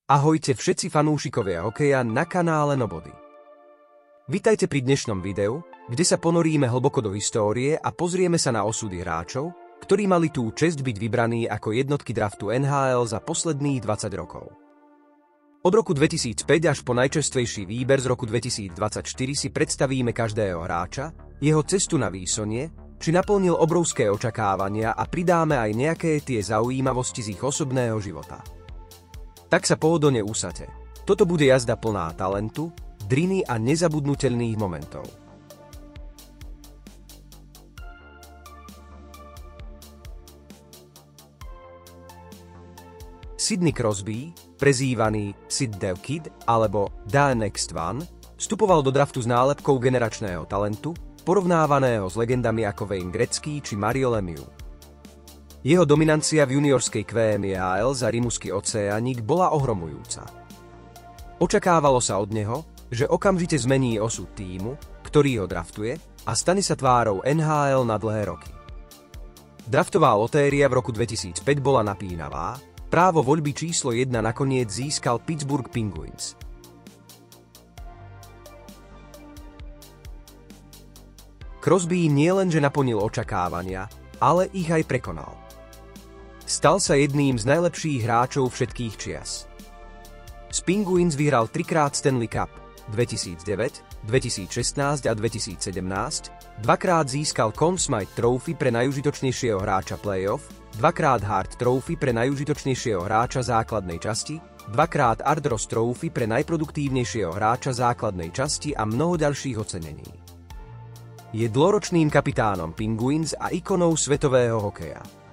Ahojte všetci fanúšikovia hokeja na kanále Nobody. Vitajte pri dnešnom videu, kde sa ponoríme hlboko do histórie a pozrieme sa na osudy hráčov, ktorí mali tú česť byť vybraní ako jednotky draftu NHL za posledných 20 rokov. Od roku 2005 až po najčerstvejší výber z roku 2024 si predstavíme každého hráča, jeho cestu na výsonie, či naplnil obrovské očakávania a pridáme aj nejaké tie zaujímavosti z ich osobného života. Tak sa pohodlne usaďte. Toto bude jazda plná talentu, driny a nezabudnutelných momentov. Sidney Crosby, prezývaný Sid the Kid alebo The Next One, vstupoval do draftu s nálepkou generačného talentu, porovnávaného s legendami ako Wayne Gretzky či Mario Lemieux. Jeho dominancia v juniorskej QMJHL za Rimouski Oceanic bola ohromujúca. Očakávalo sa od neho, že okamžite zmení osud tímu, ktorý ho draftuje, a stane sa tvárou NHL na dlhé roky. Draftová lotéria v roku 2005 bola napínavá, právo voľby číslo 1 nakoniec získal Pittsburgh Penguins. Crosby nielenže naplnil očakávania, ale ich aj prekonal. Stal sa jedným z najlepších hráčov všetkých čias. Z Penguins vyhral 3-krát Stanley Cup 2009, 2016 a 2017, dvakrát získal Conn Smythe Trophy pre najužitočnejšieho hráča playoff, dvakrát Hart Trophy pre najužitočnejšieho hráča základnej časti, dvakrát Art Ross Trophy pre najproduktívnejšieho hráča základnej časti a mnoho ďalších ocenení. Je dlhoročným kapitánom Penguins a ikonou svetového hokeja.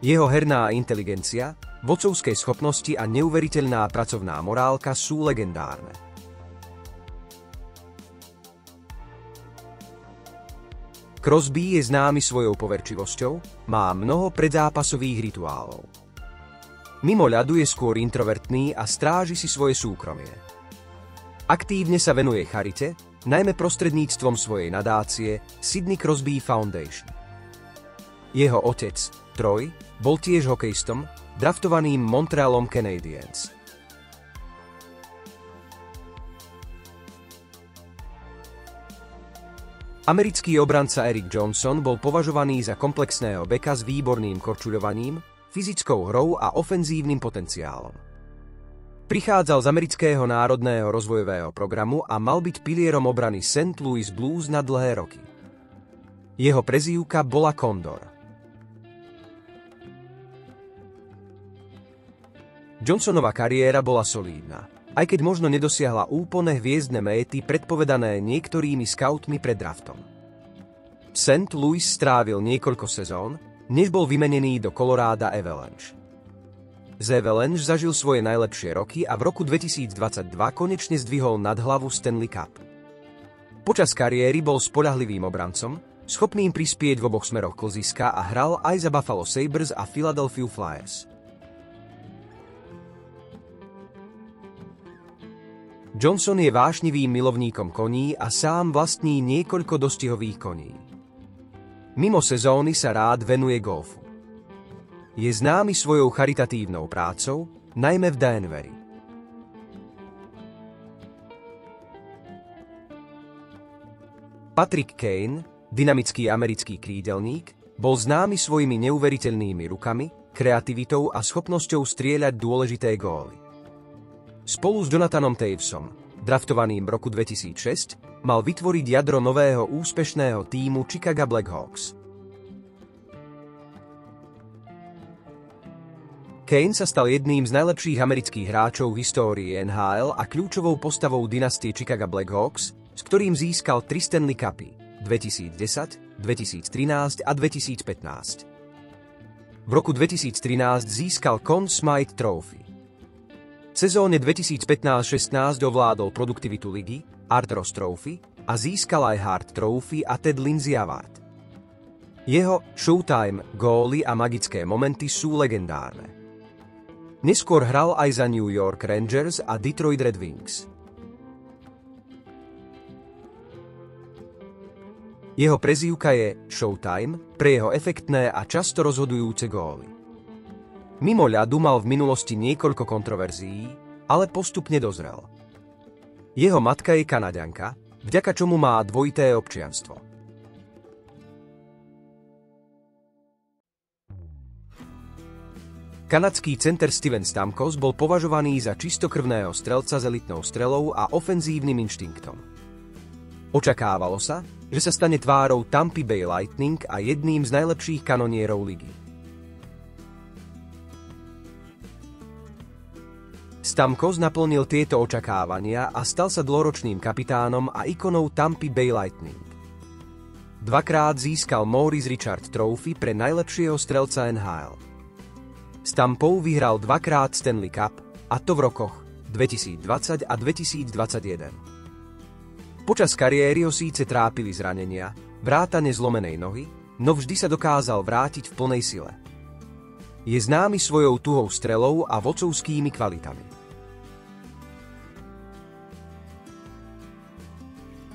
Jeho herná inteligencia, vodcovské schopnosti a neuveriteľná pracovná morálka sú legendárne. Crosby je známy svojou poverčivosťou, má mnoho predzápasových rituálov. Mimo ľadu je skôr introvertný a stráži si svoje súkromie. Aktívne sa venuje charite, najmä prostredníctvom svojej nadácie Sidney Crosby Foundation. Jeho otec, Troy, bol tiež hokejistom, draftovaným Montrealom Canadiens. Americký obranca Erik Johnson bol považovaný za komplexného beka s výborným korčuľovaním, fyzickou hrou a ofenzívnym potenciálom. Prichádzal z amerického národného rozvojového programu a mal byť pilierom obrany St. Louis Blues na dlhé roky. Jeho prezývka bola Condor. Johnsonova kariéra bola solídna, aj keď možno nedosiahla úplne hviezdne méty predpovedané niektorými skautmi pred draftom. V St. Louis strávil niekoľko sezón, než bol vymenený do Colorado Avalanche. Z Avalanche zažil svoje najlepšie roky a v roku 2022 konečne zdvihol nad hlavu Stanley Cup. Počas kariéry bol spoľahlivým obrancom, schopným prispieť v oboch smeroch klziska a hral aj za Buffalo Sabres a Philadelphia Flyers. Johnson je vášnivým milovníkom koní a sám vlastní niekoľko dostihových koní. Mimo sezóny sa rád venuje golfu. Je známy svojou charitatívnou prácou, najmä v Denveri. Patrick Kane, dynamický americký krídelník, bol známy svojimi neuveriteľnými rukami, kreativitou a schopnosťou strieľať dôležité góly. Spolu s Jonathanom Toewisom, draftovaným v roku 2006, mal vytvoriť jadro nového úspešného tímu Chicago Blackhawks. Kane sa stal jedným z najlepších amerických hráčov v histórii NHL a kľúčovou postavou dynastie Chicago Blackhawks, s ktorým získal 3 Stanley Cupy 2010, 2013 a 2015. V roku 2013 získal Conn Smythe Trophy. V sezóne 2015-16 ovládol produktivitu ligy, Art Ross Trophy a získal aj Hart Trophy a Ted Lindsay Award. Jeho Showtime, góly a magické momenty sú legendárne. Neskôr hral aj za New York Rangers a Detroit Red Wings. Jeho prezývka je Showtime pre jeho efektné a často rozhodujúce góly. Mimo ľadu mal v minulosti niekoľko kontroverzií, ale postupne dozrel. Jeho matka je Kanaďanka, vďaka čomu má dvojité občianstvo. Kanadský center Steven Stamkos bol považovaný za čistokrvného strelca s elitnou strelou a ofenzívnym inštinktom. Očakávalo sa, že sa stane tvárou Tampa Bay Lightning a jedným z najlepších kanonierov ligy. Stamkos naplnil tieto očakávania a stal sa dlhoročným kapitánom a ikonou Tampa Bay Lightning. Dvakrát získal Maurice Richard Trophy pre najlepšieho strelca NHL. S Tampou vyhral dvakrát Stanley Cup, a to v rokoch 2020 a 2021. Počas kariéry ho síce trápili zranenia, vrátane zlomenej nohy, no vždy sa dokázal vrátiť v plnej sile. Je známy svojou tuhou strelou a vodcovskými kvalitami.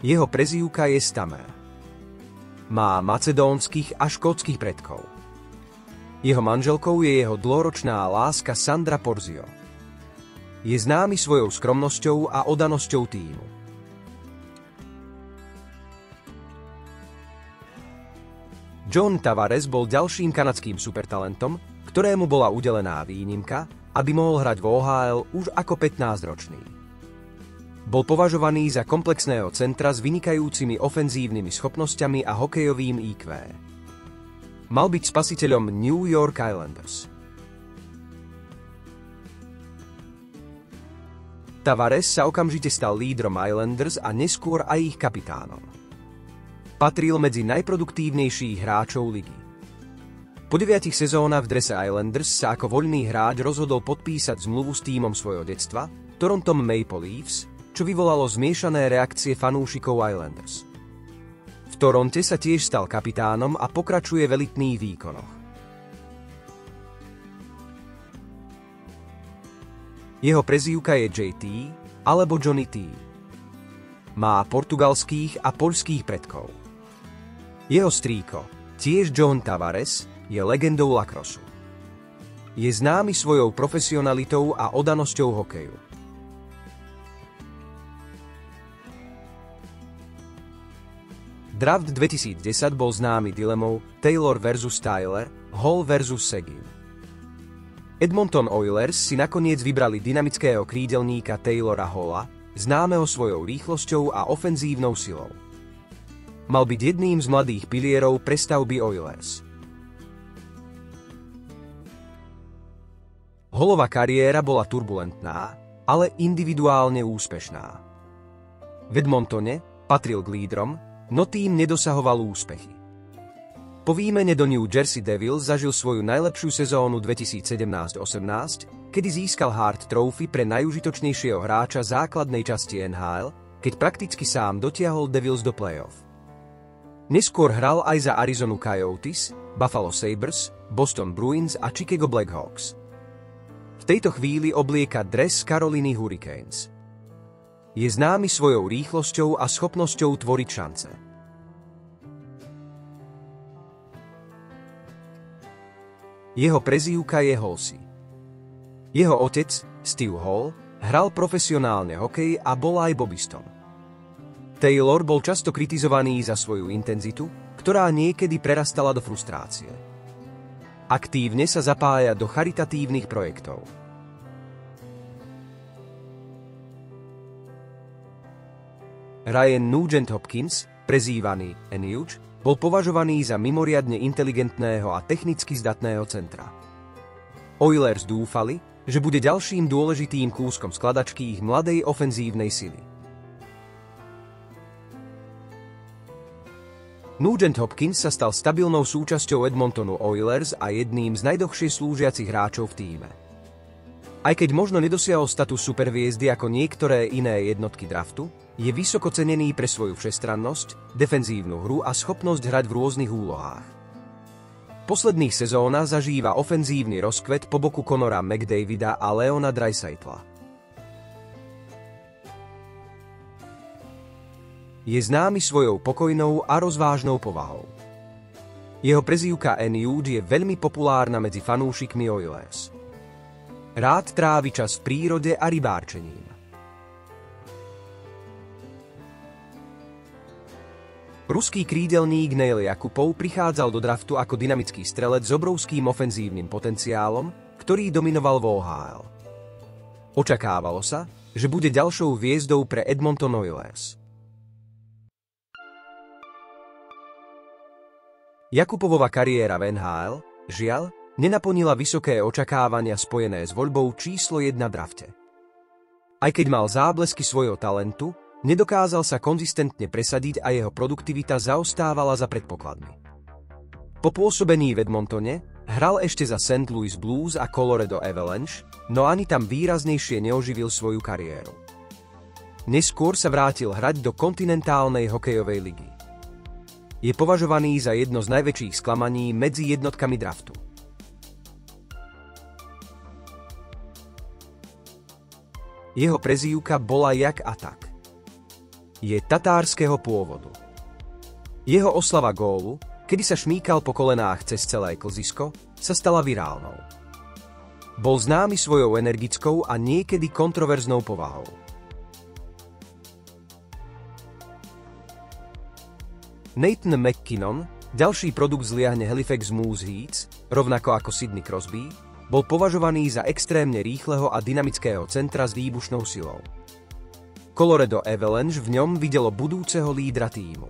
Jeho prezývka je Stammer. Má macedónskych a škótskych predkov. Jeho manželkou je jeho dlhoročná láska Sandra Porzio. Je známy svojou skromnosťou a oddanosťou tímu. John Tavares bol ďalším kanadským supertalentom, ktorému bola udelená výnimka, aby mohol hrať v OHL už ako 15-ročný. Bol považovaný za komplexného centra s vynikajúcimi ofenzívnymi schopnosťami a hokejovým IQ. Mal byť spasiteľom New York Islanders. Tavares sa okamžite stal lídrom Islanders a neskôr aj ich kapitánom. Patril medzi najproduktívnejších hráčov ligy. Po 9 sezónach v drese Islanders sa ako voľný hráč rozhodol podpísať zmluvu s tímom svojho detstva, Toronto Maple Leafs, čo vyvolalo zmiešané reakcie fanúšikov Islanders. V Toronte sa tiež stal kapitánom a pokračuje v elitných výkonoch. Jeho prezývka je JT alebo Johnny T. Má portugalských a poľských predkov. Jeho strýko, tiež John Tavares, je legendou lacrossu. Je známy svojou profesionalitou a oddanosťou hokeju. Draft 2010 bol známy dilemou Taylor vs. Tyler, Hall vs. Seguin. Edmonton Oilers si nakoniec vybrali dynamického krídelníka Taylora Halla, známeho svojou rýchlosťou a ofenzívnou silou. Mal byť jedným z mladých pilierov prestavby Oilers. Hallova kariéra bola turbulentná, ale individuálne úspešná. V Edmontone patril k lídrom, no tým nedosahoval úspechy. Po výmene do New Jersey Devils zažil svoju najlepšiu sezónu 2017-18, kedy získal Hart Trophy pre najužitočnejšieho hráča základnej časti NHL, keď prakticky sám dotiahol Devils do play-off. Neskôr hral aj za Arizonu Coyotes, Buffalo Sabres, Boston Bruins a Chicago Blackhawks. V tejto chvíli oblieka dres Caroliny Hurricanes. Je známy svojou rýchlosťou a schopnosťou tvoriť šance. Jeho prezývka je Halsey. Jeho otec, Steve Hall, hral profesionálne hokej a bol aj bobistom. Taylor bol často kritizovaný za svoju intenzitu, ktorá niekedy prerastala do frustrácie. Aktívne sa zapája do charitatívnych projektov. Ryan Nugent-Hopkins, prezývaný Nuge, bol považovaný za mimoriadne inteligentného a technicky zdatného centra. Oilers dúfali, že bude ďalším dôležitým kúskom skladačky ich mladej ofenzívnej sily. Nugent-Hopkins sa stal stabilnou súčasťou Edmontonu Oilers a jedným z najdlhšie slúžiacich hráčov v tíme. Aj keď možno nedosiahol status superhviezdy ako niektoré iné jednotky draftu, je vysoko cenený pre svoju všestrannosť, defenzívnu hru a schopnosť hrať v rôznych úlohách. V posledných sezónach zažíva ofenzívny rozkvet po boku Connora McDavida a Leona Draisaitla. Je známy svojou pokojnou a rozvážnou povahou. Jeho prezývka Nuge je veľmi populárna medzi fanúšikmi Oilers. Rád trávi čas v prírode a rybárčením. Ruský krídelník Neil Jakubov prichádzal do draftu ako dynamický strelec s obrovským ofenzívnym potenciálom, ktorý dominoval v OHL. Očakávalo sa, že bude ďalšou hviezdou pre Edmonton Oilers. Jakubovova kariéra v NHL, žiaľ, nenaplnila vysoké očakávania spojené s voľbou číslo 1 v drafte. Aj keď mal záblesky svojho talentu, nedokázal sa konzistentne presadiť a jeho produktivita zaostávala za predpokladmi. Po pôsobení v Edmontone hral ešte za St. Louis Blues a Colorado Avalanche, no ani tam výraznejšie neoživil svoju kariéru. Neskôr sa vrátil hrať do kontinentálnej hokejovej ligy. Je považovaný za jedno z najväčších sklamaní medzi jednotkami draftu. Jeho prezývka bola Jak a tak. Je tatárskeho pôvodu. Jeho oslava gólu, kedy sa šmýkal po kolenách cez celé klzisko, sa stala virálnou. Bol známy svojou energickou a niekedy kontroverznou povahou. Nathan MacKinnon, ďalší produkt z liahne Halifax Moose Heats, rovnako ako Sidney Crosby, bol považovaný za extrémne rýchleho a dynamického centra s výbušnou silou. Colorado Avalanche v ňom videlo budúceho lídra tímu.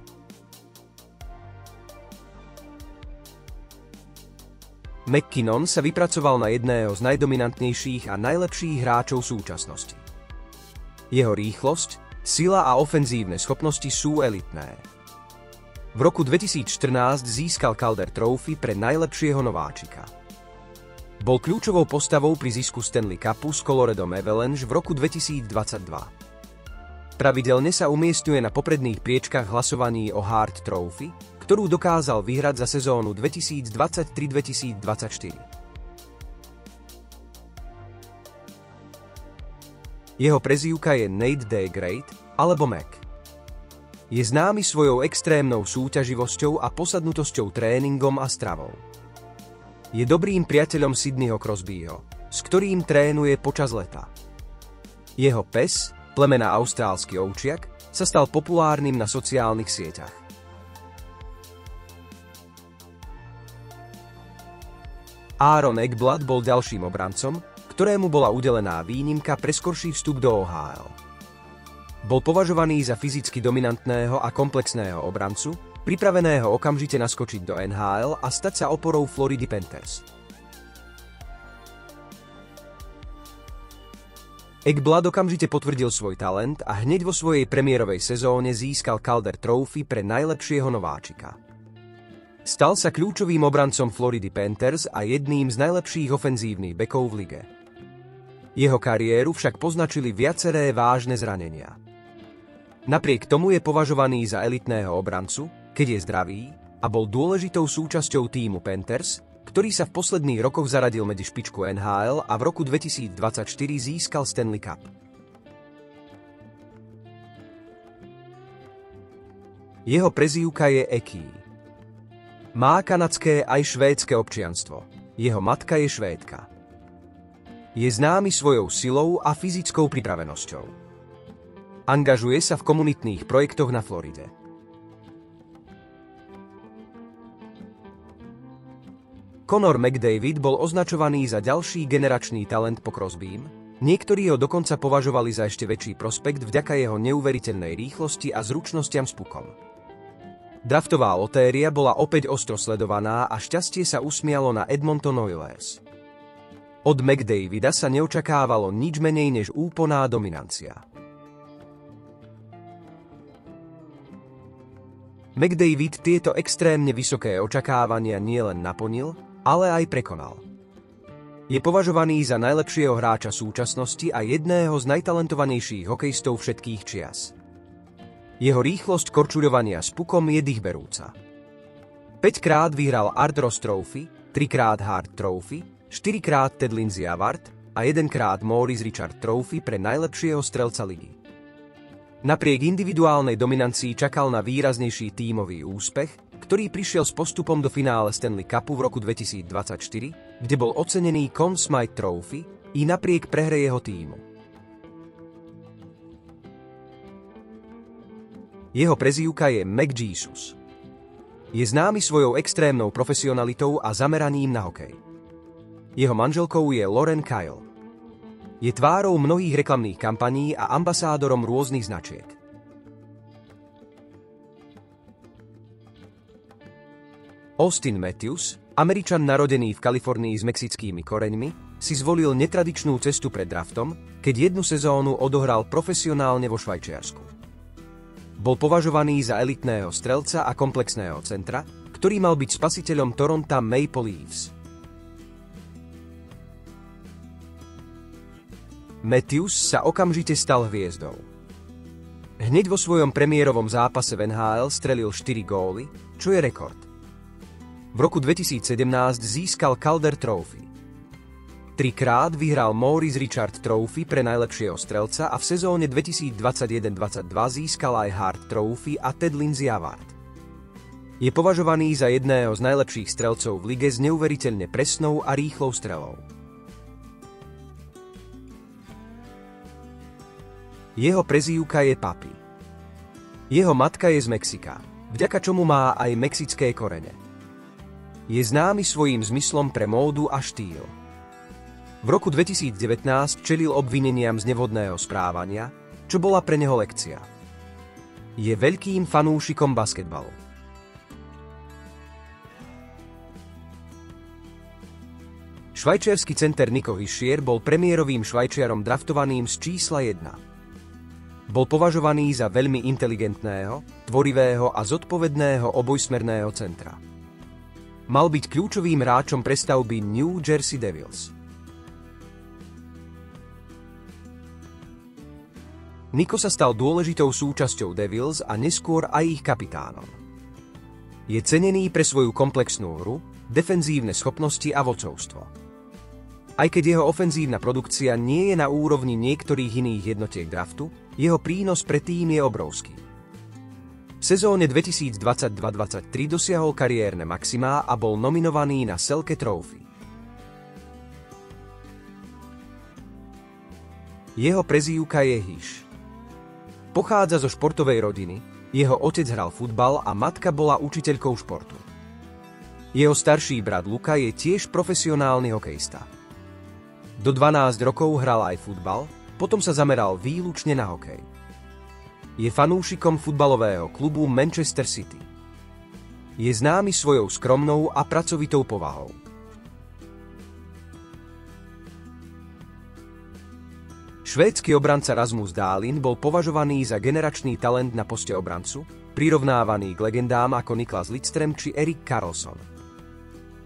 MacKinnon sa vypracoval na jedného z najdominantnejších a najlepších hráčov súčasnosti. Jeho rýchlosť, sila a ofenzívne schopnosti sú elitné. V roku 2014 získal Calder Trophy pre najlepšieho nováčika. Bol kľúčovou postavou pri zisku Stanley Cupu s Colorado Avalanche v roku 2022. Pravidelne sa umiestňuje na popredných priečkach hlasovaní o Hart Trophy, ktorú dokázal vyhrať za sezónu 2023-2024. Jeho prezývka je Nate the Great alebo Mac. Je známy svojou extrémnou súťaživosťou a posadnutosťou tréningom a stravou. Je dobrým priateľom Sidneyho Crosbyho, s ktorým trénuje počas leta. Jeho pes, plemena austrálsky ovčiak, sa stal populárnym na sociálnych sieťach. Aaron Ekblad bol ďalším obrancom, ktorému bola udelená výnimka pre skorší vstup do OHL. Bol považovaný za fyzicky dominantného a komplexného obrancu, pripraveného okamžite naskočiť do NHL a stať sa oporou Florida Panthers. Ekblad okamžite potvrdil svoj talent a hneď vo svojej premiérovej sezóne získal Calder Trophy pre najlepšieho nováčika. Stal sa kľúčovým obrancom Florida Panthers a jedným z najlepších ofenzívnych bekov v lige. Jeho kariéru však poznačili viaceré vážne zranenia. Napriek tomu je považovaný za elitného obrancu, keď je zdravý, a bol dôležitou súčasťou tímu Panthers, ktorý sa v posledných rokoch zaradil medzi špičku NHL a v roku 2024 získal Stanley Cup. Jeho prezývka je Eki. Má kanadské aj švédske občianstvo. Jeho matka je Švédka. Je známy svojou silou a fyzickou pripravenosťou. Angažuje sa v komunitných projektoch na Floride. Connor McDavid bol označovaný za ďalší generačný talent po Crosbym, niektorí ho dokonca považovali za ešte väčší prospekt vďaka jeho neuveriteľnej rýchlosti a zručnostiam s pukom. Draftová lotéria bola opäť ostro sledovaná a šťastie sa usmialo na Edmonton Oilers. Od McDavida sa neočakávalo nič menej než úplná dominancia. McDavid tieto extrémne vysoké očakávania nielen naplnil, ale aj prekonal. Je považovaný za najlepšieho hráča súčasnosti a jedného z najtalentovanejších hokejistov všetkých čias. Jeho rýchlosť korčuľovania s pukom je dýchberúca. 5-krát vyhral Art Ross Trophy, 3-krát Hart Trophy, 4-krát Ted Lindsay Award a 1-krát Maurice Richard Trophy pre najlepšieho strelca ligy. Napriek individuálnej dominancii čakal na výraznejší tímový úspech, ktorý prišiel s postupom do finále Stanley Cupu v roku 2024, kde bol ocenený Conn Smythe Trophy, i napriek prehre jeho tímu. Jeho prezývka je McJesus. Je známy svojou extrémnou profesionalitou a zameraním na hokej. Jeho manželkou je Lauren Kyle. Je tvárou mnohých reklamných kampaní a ambasádorom rôznych značiek. Austin Matthews, Američan narodený v Kalifornii s mexickými koreňmi, si zvolil netradičnú cestu pred draftom, keď jednu sezónu odohral profesionálne vo Švajčiarsku. Bol považovaný za elitného strelca a komplexného centra, ktorý mal byť spasiteľom Toronto Maple Leafs. Matthews sa okamžite stal hviezdou. Hneď vo svojom premiérovom zápase v NHL strelil 4 góly, čo je rekord. V roku 2017 získal Calder Trophy. 3-krát vyhral Maurice Richard Trophy pre najlepšieho strelca a v sezóne 2021-22 získal aj Hart Trophy a Ted Lindsay Award. Je považovaný za jedného z najlepších strelcov v lige s neuveriteľne presnou a rýchlou strelou. Jeho prezývka je Papi. Jeho matka je z Mexika, vďaka čomu má aj mexické korene. Je známy svojím zmyslom pre módu a štýl. V roku 2019 čelil obvineniam z nevhodného správania, čo bola pre neho lekcia. Je veľkým fanúšikom basketbalu. Švajčiarsky center Nico Hischier bol premiérovým Švajčiarom draftovaným z čísla 1. Bol považovaný za veľmi inteligentného, tvorivého a zodpovedného obojsmerného centra. Mal byť kľúčovým hráčom prestavby New Jersey Devils. Nico sa stal dôležitou súčasťou Devils a neskôr aj ich kapitánom. Je cenený pre svoju komplexnú hru, defenzívne schopnosti a vodcovstvo. Aj keď jeho ofenzívna produkcia nie je na úrovni niektorých iných jednotiek draftu, jeho prínos pre tým je obrovský. V sezóne 2022-23 dosiahol kariérne maximá a bol nominovaný na Selke Trophy. Jeho prezývka je Hiš. Pochádza zo športovej rodiny, jeho otec hral futbal a matka bola učiteľkou športu. Jeho starší brat Luka je tiež profesionálny hokejista. Do 12 rokov hral aj futbal, potom sa zameral výlučne na hokej. Je fanúšikom futbalového klubu Manchester City. Je známy svojou skromnou a pracovitou povahou. Švédsky obranca Rasmus Dahlin bol považovaný za generačný talent na poste obrancu, prirovnávaný k legendám ako Niklas Lidström či Erik Karlsson.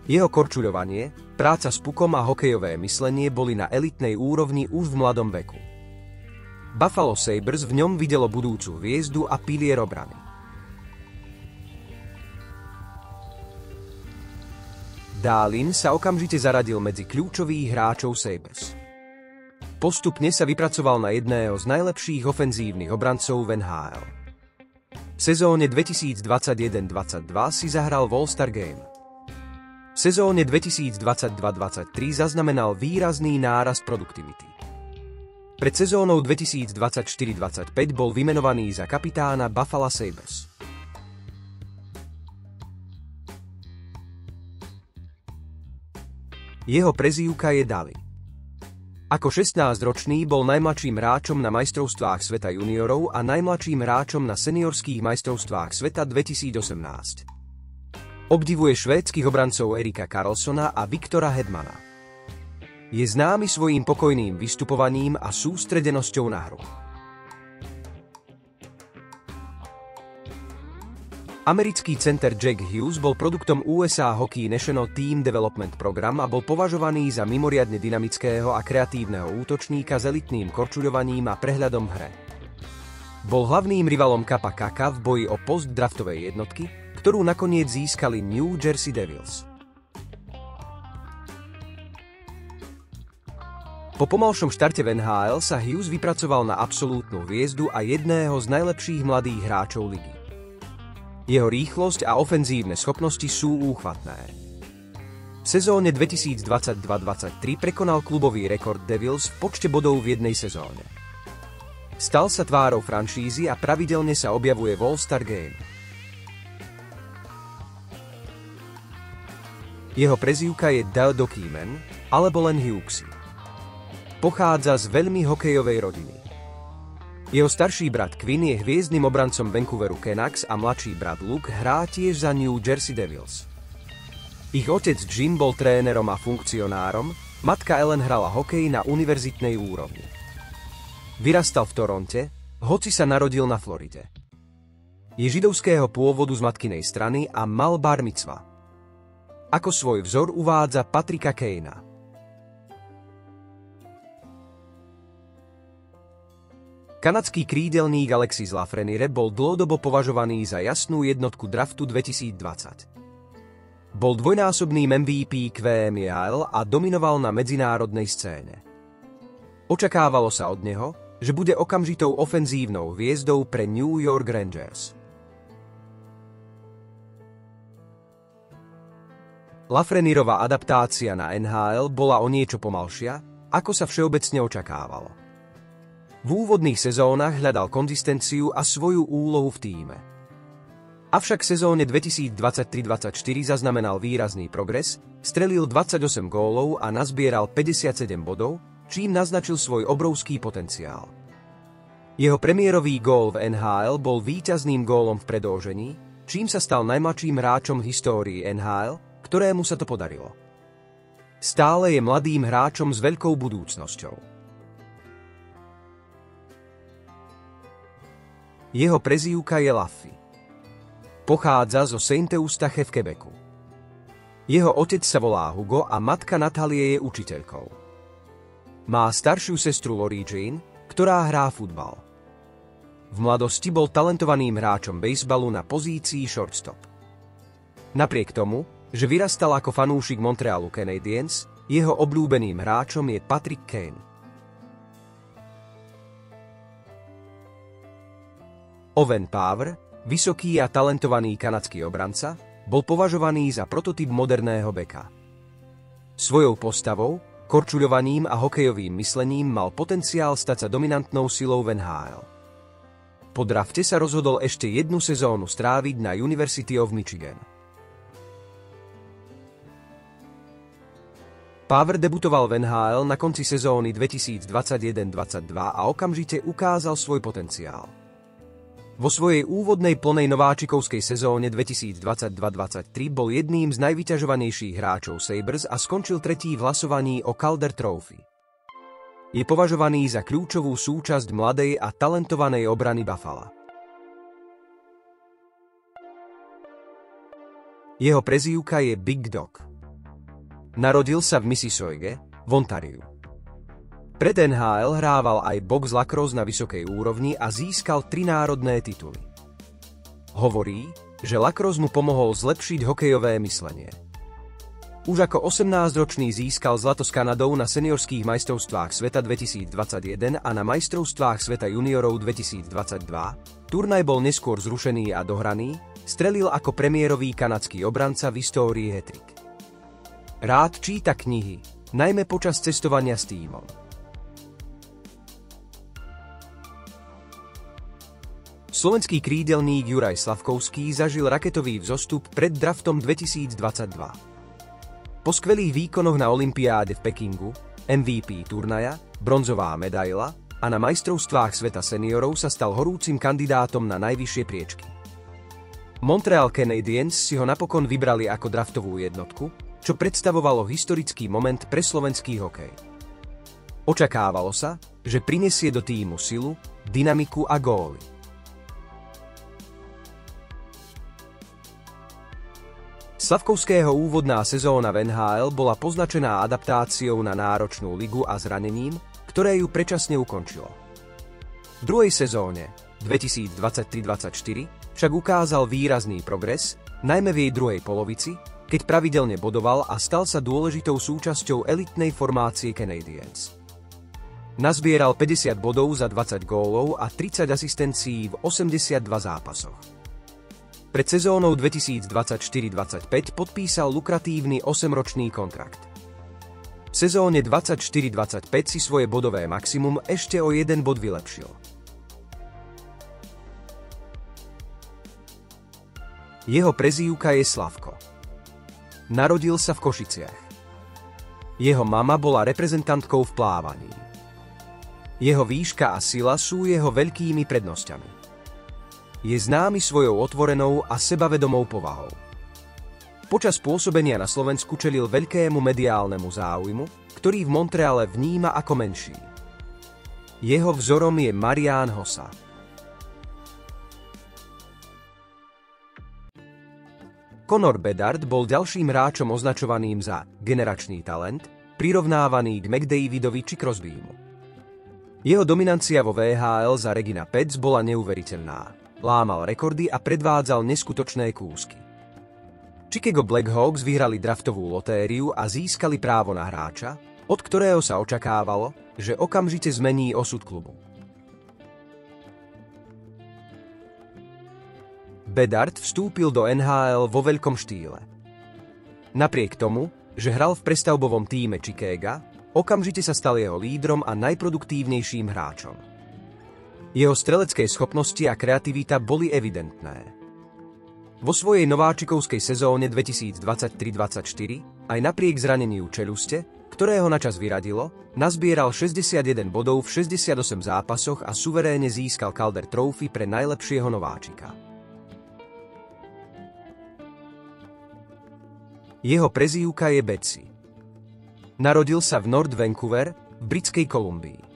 Jeho korčuľovanie, práca s pukom a hokejové myslenie boli na elitnej úrovni už v mladom veku. Buffalo Sabres v ňom videlo budúcu hviezdu a pilier obrany. Dahlin sa okamžite zaradil medzi kľúčových hráčov Sabres. Postupne sa vypracoval na jedného z najlepších ofenzívnych obrancov v NHL. V sezóne 2021-22 si zahral v All-Star Game. V sezóne 2022-23 zaznamenal výrazný nárast produktivity. Pred sezónou 2024-25 bol vymenovaný za kapitána Buffalo Sabres. Jeho prezývka je Dali. Ako 16-ročný bol najmladším hráčom na majstrovstvách sveta juniorov a najmladším hráčom na seniorských majstrovstvách sveta 2018. Obdivuje švédskych obrancov Erika Karlssona a Viktora Hedmana. Je známy svojím pokojným vystupovaním a sústredenosťou na hru. Americký center Jack Hughes bol produktom USA Hockey National Team Development Program a bol považovaný za mimoriadne dynamického a kreatívneho útočníka s elitným korčuľovaním a prehľadom v hre. Bol hlavným rivalom Kapa Kaka v boji o post draftovej jednotky, ktorú nakoniec získali New Jersey Devils. Po pomalšom štarte v NHL sa Hughes vypracoval na absolútnu hviezdu a jedného z najlepších mladých hráčov ligy. Jeho rýchlosť a ofenzívne schopnosti sú úchvatné. V sezóne 2022-23 prekonal klubový rekord Devils v počte bodov v jednej sezóne. Stal sa tvárou franšízy a pravidelne sa objavuje v All-Star Game. Jeho prezývka je The Dokyman, alebo len Hughesy. Pochádza z veľmi hokejovej rodiny. Jeho starší brat Quinn je hviezdnym obrancom Vancouveru Canucks a mladší brat Luke hrá tiež za New Jersey Devils. Ich otec Jim bol trénerom a funkcionárom, matka Ellen hrala hokej na univerzitnej úrovni. Vyrastal v Toronte, hoci sa narodil na Floride. Je židovského pôvodu z matkinej strany a mal bar micva. Ako svoj vzor uvádza Patricka Kane'a. Kanadský krídelník Alexis Lafreniere bol dlhodobo považovaný za jasnú jednotku draftu 2020. Bol dvojnásobným MVP QMJHL a dominoval na medzinárodnej scéne. Očakávalo sa od neho, že bude okamžitou ofenzívnou hviezdou pre New York Rangers. Lafrenierová adaptácia na NHL bola o niečo pomalšia, ako sa všeobecne očakávalo. V úvodných sezónach hľadal konzistenciu a svoju úlohu v tíme. Avšak v sezóne 2023-24 zaznamenal výrazný progres, strelil 28 gólov a nazbieral 57 bodov, čím naznačil svoj obrovský potenciál. Jeho premiérový gól v NHL bol víťazným gólom v predĺžení, čím sa stal najmladším hráčom v histórii NHL, ktorému sa to podarilo. Stále je mladým hráčom s veľkou budúcnosťou. Jeho prezývka je Laffy. Pochádza zo Saint-Eustache v Quebecu. Jeho otec sa volá Hugo a matka Natalie je učiteľkou. Má staršiu sestru Lori Jean, ktorá hrá futbal. V mladosti bol talentovaným hráčom bejsbalu na pozícii shortstop. Napriek tomu, že vyrastal ako fanúšik Montrealu Canadiens, jeho obľúbeným hráčom je Patrick Kane. Owen Power, vysoký a talentovaný kanadský obranca, bol považovaný za prototyp moderného beka. Svojou postavou, korčuľovaním a hokejovým myslením mal potenciál stať sa dominantnou silou v NHL. Po drafte sa rozhodol ešte jednu sezónu stráviť na University of Michigan. Power debutoval v NHL na konci sezóny 2021-22 a okamžite ukázal svoj potenciál. Vo svojej úvodnej plnej nováčikovskej sezóne 2022-23 bol jedným z najvyťažovanejších hráčov Sabres a skončil tretí v hlasovaní o Calder Trophy. Je považovaný za kľúčovú súčasť mladej a talentovanej obrany Buffalo. Jeho prezývka je Big Dog. Narodil sa v Mississauga, v Ontariu. Pred NHL hrával aj box lacrosse na vysokej úrovni a získal 3 národné tituly. Hovorí, že lacrosse mu pomohol zlepšiť hokejové myslenie. Už ako 18-ročný získal zlato s Kanadou na seniorských majstrovstvách sveta 2021 a na majstrovstvách sveta juniorov 2022. Turnaj bol neskôr zrušený a dohraný, strelil ako premiérový kanadský obranca v histórii hat-trick. Rád číta knihy, najmä počas cestovania s tímom. Slovenský krídelník Juraj Slavkovský zažil raketový vzostup pred draftom 2022. Po skvelých výkonoch na olympiáde v Pekingu, MVP turnaja, bronzová medaila a na majstrovstvách sveta seniorov sa stal horúcim kandidátom na najvyššie priečky. Montreal Canadiens si ho napokon vybrali ako draftovú jednotku, čo predstavovalo historický moment pre slovenský hokej. Očakávalo sa, že prinesie do tímu silu, dynamiku a góly. Slavkovského úvodná sezóna v NHL bola poznačená adaptáciou na náročnú ligu a zranením, ktoré ju predčasne ukončilo. V druhej sezóne 2023-24 však ukázal výrazný progres, najmä v jej druhej polovici, keď pravidelne bodoval a stal sa dôležitou súčasťou elitnej formácie Canadiens. Nazbieral 50 bodov za 20 gólov a 30 asistencií v 82 zápasoch. Pred sezónou 2024-25 podpísal lukratívny 8-ročný kontrakt. V sezóne 24-25 si svoje bodové maximum ešte o 1 bod vylepšil. Jeho prezývka je Slavko. Narodil sa v Košiciach. Jeho mama bola reprezentantkou v plávaní. Jeho výška a sila sú jeho veľkými prednosťami. Je známy svojou otvorenou a sebavedomou povahou. Počas pôsobenia na Slovensku čelil veľkému mediálnemu záujmu, ktorý v Montreale vníma ako menší. Jeho vzorom je Marián Hossa. Connor Bedard bol ďalším hráčom označovaným za generačný talent, prirovnávaný k McDavidovi či Crosbymu. Jeho dominancia vo VHL za Regina Pets bola neuveriteľná. Lámal rekordy a predvádzal neskutočné kúsky. Chicago Blackhawks vyhrali draftovú lotériu a získali právo na hráča, od ktorého sa očakávalo, že okamžite zmení osud klubu. Bedard vstúpil do NHL vo veľkom štýle. Napriek tomu, že hral v prestavbovom tíme Chicaga, okamžite sa stal jeho lídrom a najproduktívnejším hráčom. Jeho strelecké schopnosti a kreativita boli evidentné. Vo svojej nováčikovskej sezóne 2023-24, aj napriek zraneniu čeľuste, ktoré ho načas vyradilo, nazbieral 61 bodov v 68 zápasoch a suverénne získal Calder Trophy pre najlepšieho nováčika. Jeho prezývka je Betsy. Narodil sa v North Vancouver, v Britskej Kolumbii.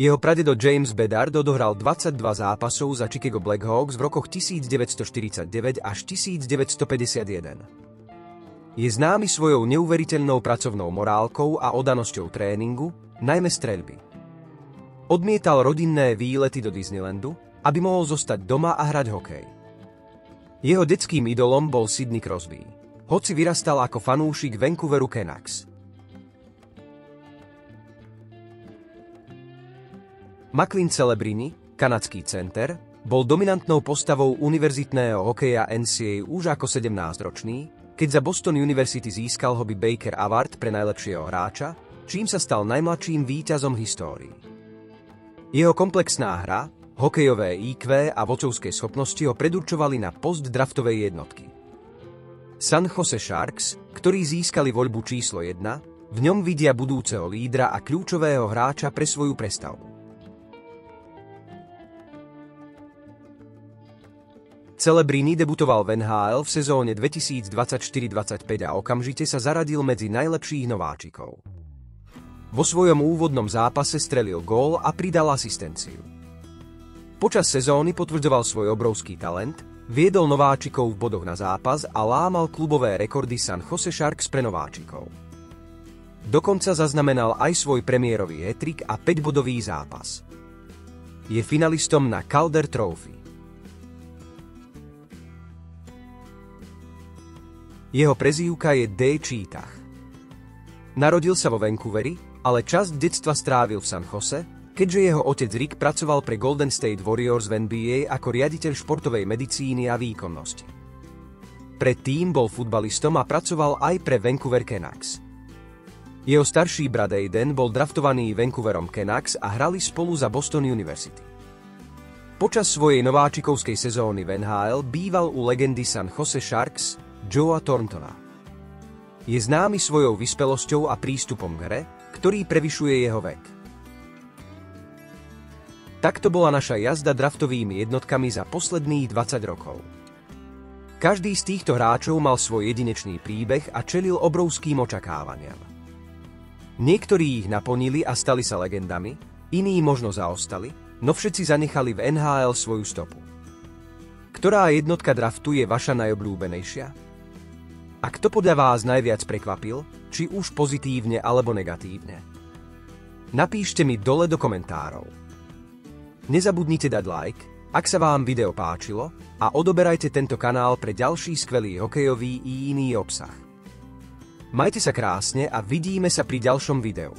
Jeho pradedo James Bedard odohral 22 zápasov za Chicago Blackhawks v rokoch 1949 až 1951. Je známy svojou neuveriteľnou pracovnou morálkou a oddanosťou tréningu, najmä streľby. Odmietal rodinné výlety do Disneylandu, aby mohol zostať doma a hrať hokej. Jeho detským idolom bol Sidney Crosby, hoci vyrastal ako fanúšik Vancouveru Canucks. McLean Celebrini, kanadský center, bol dominantnou postavou univerzitného hokeja NCAA už ako 17-ročný, keď za Boston University získal Hobey Baker Award pre najlepšieho hráča, čím sa stal najmladším víťazom histórii. Jeho komplexná hra, hokejové IQ a vodcovské schopnosti ho predurčovali na post draftovej jednotky. San Jose Sharks, ktorí získali voľbu číslo 1, v ňom vidia budúceho lídra a kľúčového hráča pre svoju prestavbu. Celebrini debutoval v NHL v sezóne 2024-25 a okamžite sa zaradil medzi najlepších nováčikov. Vo svojom úvodnom zápase strelil gól a pridal asistenciu. Počas sezóny potvrdzoval svoj obrovský talent, viedol nováčikov v bodoch na zápas a lámal klubové rekordy San Jose Sharks pre nováčikov. Dokonca zaznamenal aj svoj premiérový hat-trick a 5-bodový zápas. Je finalistom na Calder Trophy. Jeho prezývka je D. Cheetah. Narodil sa vo Vancouveri, ale časť detstva strávil v San Jose, keďže jeho otec Rick pracoval pre Golden State Warriors v NBA ako riaditeľ športovej medicíny a výkonnosti. Predtým bol futbalistom a pracoval aj pre Vancouver Canucks. Jeho starší brat Aiden bol draftovaný Vancouverom Canucks a hrali spolu za Boston University. Počas svojej nováčikovskej sezóny v NHL býval u legendy San Jose Sharks Joea Thorntona. Je známy svojou vyspelosťou a prístupom k hre, ktorý prevyšuje jeho vek. Takto bola naša jazda draftovými jednotkami za posledných 20 rokov. Každý z týchto hráčov mal svoj jedinečný príbeh a čelil obrovským očakávaniam. Niektorí ich naplnili a stali sa legendami, iní možno zaostali, no všetci zanechali v NHL svoju stopu. Ktorá jednotka draftu je vaša najobľúbenejšia? A kto podľa vás najviac prekvapil, či už pozitívne alebo negatívne? Napíšte mi dole do komentárov. Nezabudnite dať like, ak sa vám video páčilo, a odoberajte tento kanál pre ďalší skvelý hokejový i iný obsah. Majte sa krásne a vidíme sa pri ďalšom videu.